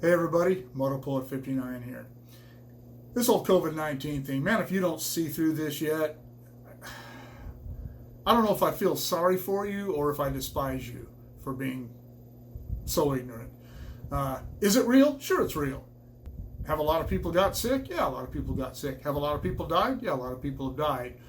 Hey everybody, Motopoet 59 here. This whole COVID-19 thing, man, if you don't see through this yet, I don't know if I feel sorry for you or if I despise you for being so ignorant. Is it real? Sure, it's real. Have a lot of people got sick? Yeah, a lot of people got sick. Have a lot of people died? Yeah, a lot of people have died.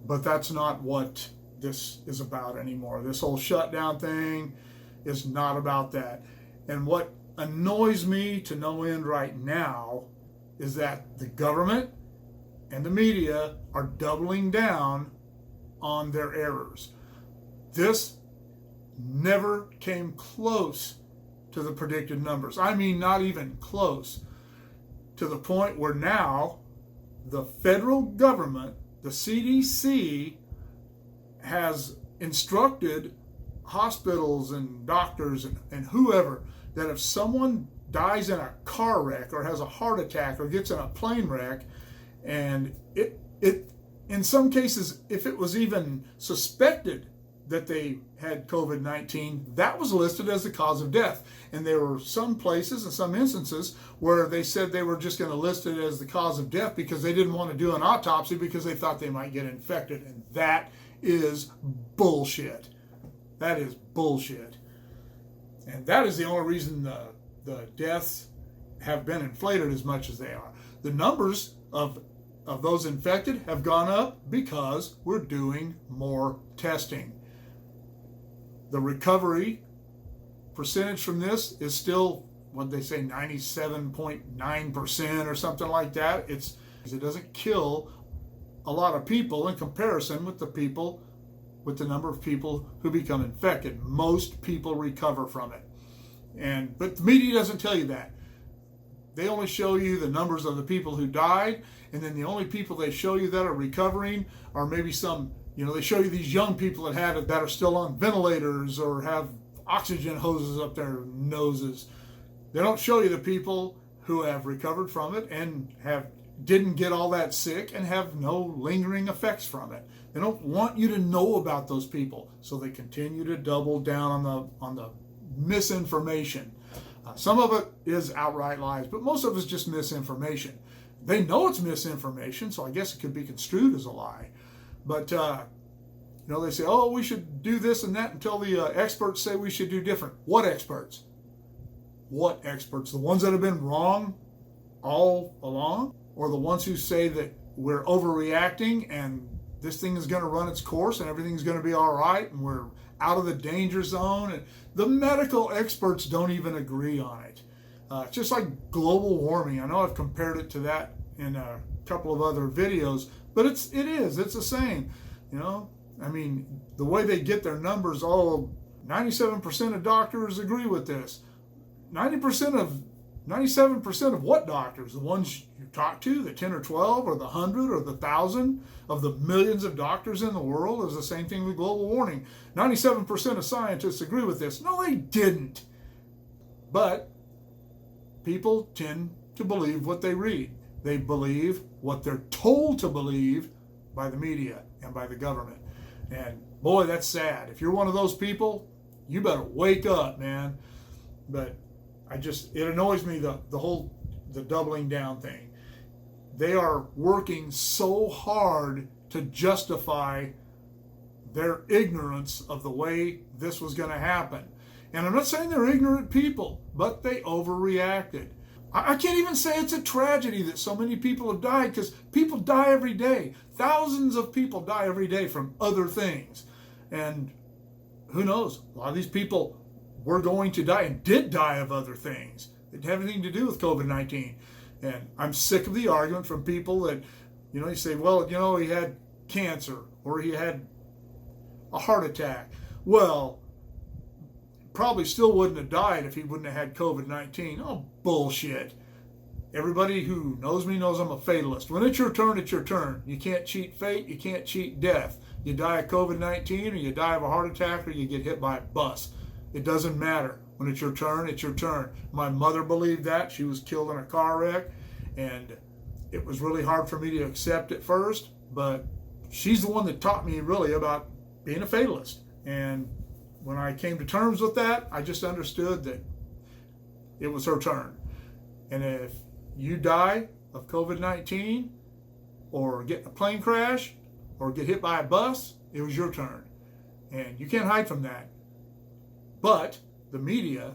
But that's not what this is about anymore. This whole shutdown thing is not about that. And what annoys me to no end right now is that the government and the media are doubling down on their errors. This never came close to the predicted numbers. I mean, not even close, to the point where now the federal government, the CDC, has instructed hospitals and doctors and whoever that if someone dies in a car wreck or has a heart attack or gets in a plane wreck, and it in some cases, if it was even suspected that they had COVID-19, that was listed as the cause of death. And there were some places and some instances where they said they were just going to list it as the cause of death because they didn't want to do an autopsy because they thought they might get infected. And that is bullshit. That is bullshit. And that is the only reason the deaths have been inflated as much as they are. The numbers of those infected have gone up because we're doing more testing. The recovery percentage from this is still, what they say, 97.9% or something like that. It doesn't kill a lot of people in comparison with the number of people who become infected. Most people recover from it. But the media doesn't tell you that. They only show you the numbers of the people who died, and then the only people they show you that are recovering are maybe some, they show you these young people that are still on ventilators or have oxygen hoses up their noses. They don't show you the people who have recovered from it and didn't get all that sick and have no lingering effects from it. They don't want you to know about those people, so they continue to double down on the misinformation. Some of it is outright lies, but most of it is just misinformation. They know it's misinformation, so I guess it could be construed as a lie. But they say, oh, we should do this and that until the experts say we should do different. What experts? What experts? The ones that have been wrong all along? Or the ones who say that we're overreacting and this thing is going to run its course and everything's going to be all right and we're out of the danger zone? And the medical experts don't even agree on it. It's just like global warming. I know I've compared it to that in a couple of other videos, but it's the same. I mean, the way they get their numbers, 97% of doctors agree with this. 97% of what doctors? The ones you talk to, the 10 or 12 or the 100 or the 1,000 of the millions of doctors in the world? Is the same thing with global warming. 97% of scientists agree with this. No, they didn't. But people tend to believe what they read. They believe what they're told to believe by the media and by the government. And boy, that's sad. If you're one of those people, you better wake up, man. But it annoys me, the doubling down thing. They are working so hard to justify their ignorance of the way this was going to happen. And I'm not saying they're ignorant people, but they overreacted. I can't even say it's a tragedy that so many people have died, because people die every day. Thousands of people die every day from other things. And who knows? A lot of these people were going to die and did die of other things. It didn't have anything to do with COVID-19. And I'm sick of the argument from people that, you say, well, he had cancer or he had a heart attack. Well, probably still wouldn't have died if he wouldn't have had COVID-19. Oh, bullshit. Everybody who knows me knows I'm a fatalist. When it's your turn, it's your turn. You can't cheat fate. You can't cheat death. You die of COVID-19 or you die of a heart attack or you get hit by a bus. It doesn't matter. When it's your turn, it's your turn. My mother believed that. She was killed in a car wreck, and it was really hard for me to accept at first, but she's the one that taught me really about being a fatalist. And when I came to terms with that, I just understood that it was her turn. And if you die of COVID-19 or get in a plane crash or get hit by a bus, it was your turn. And you can't hide from that. But the media,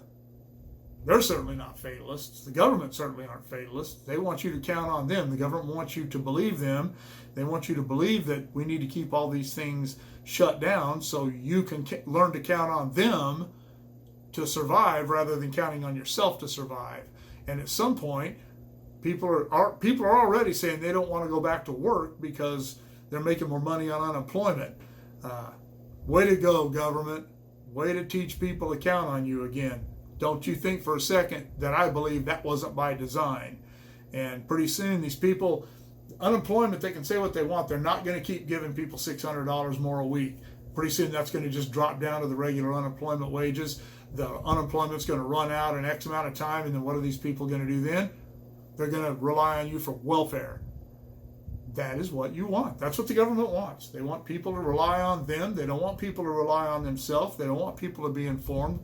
they're certainly not fatalists. The government certainly aren't fatalists. They want you to count on them. The government wants you to believe them. They want you to believe that we need to keep all these things shut down so you can learn to count on them to survive rather than counting on yourself to survive. And at some point, people are already saying they don't want to go back to work because they're making more money on unemployment. Way to go, government. Way to teach people to count on you again. Don't you think for a second that I believe that wasn't by design. And pretty soon these people, unemployment, they can say what they want. They're not going to keep giving people $600 more a week. Pretty soon that's going to just drop down to the regular unemployment wages. The unemployment's going to run out in X amount of time, and then what are these people going to do then? They're going to rely on you for welfare. That is what you want. That's what the government wants. They want people to rely on them. They don't want people to rely on themselves. They don't want people to be informed.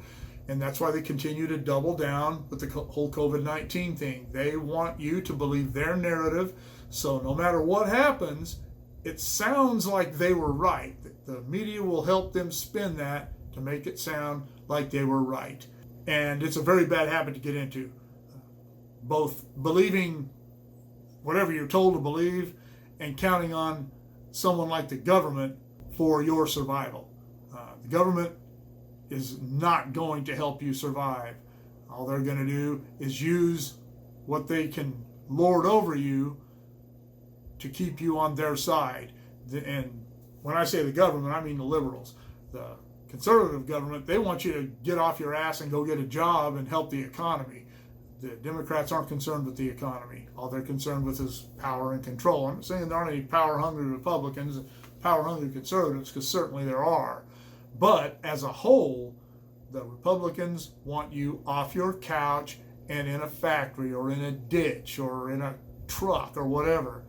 And that's why they continue to double down with the whole COVID-19 thing. They want you to believe their narrative. So no matter what happens, it sounds like they were right. The media will help them spin that to make it sound like they were right. And it's a very bad habit to get into. Both believing whatever you're told to believe and counting on someone like the government for your survival. The government is not going to help you survive. All they're going to do is use what they can lord over you to keep you on their side. And when I say the government, I mean the liberals. The conservative government, they want you to get off your ass and go get a job and help the economy. The Democrats aren't concerned with the economy. All they're concerned with is power and control. I'm not saying there aren't any power-hungry Republicans, power-hungry conservatives, because certainly there are. But as a whole, the Republicans want you off your couch and in a factory or in a ditch or in a truck or whatever.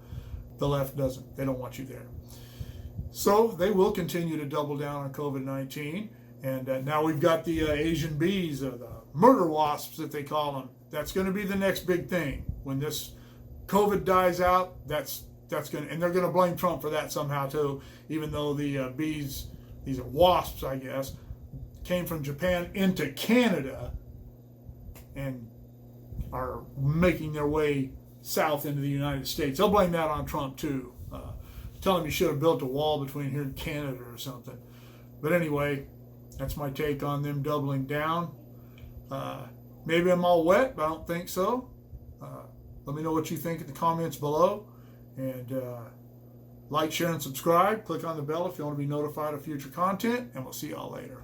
The left doesn't. They don't want you there. So they will continue to double down on COVID-19. And now we've got the Asian bees, the murder wasps that they call them. That's going to be the next big thing. When this COVID dies out, that's going to, and they're going to blame Trump for that somehow too, even though the bees, these are wasps, I guess, came from Japan into Canada and are making their way south into the United States. They'll blame that on Trump too. Tell him he should have built a wall between here and Canada or something. But anyway, that's my take on them doubling down. Maybe I'm all wet, but I don't think so. Let me know what you think in the comments below. And like, share, and subscribe. Click on the bell if you want to be notified of future content. And we'll see y'all later.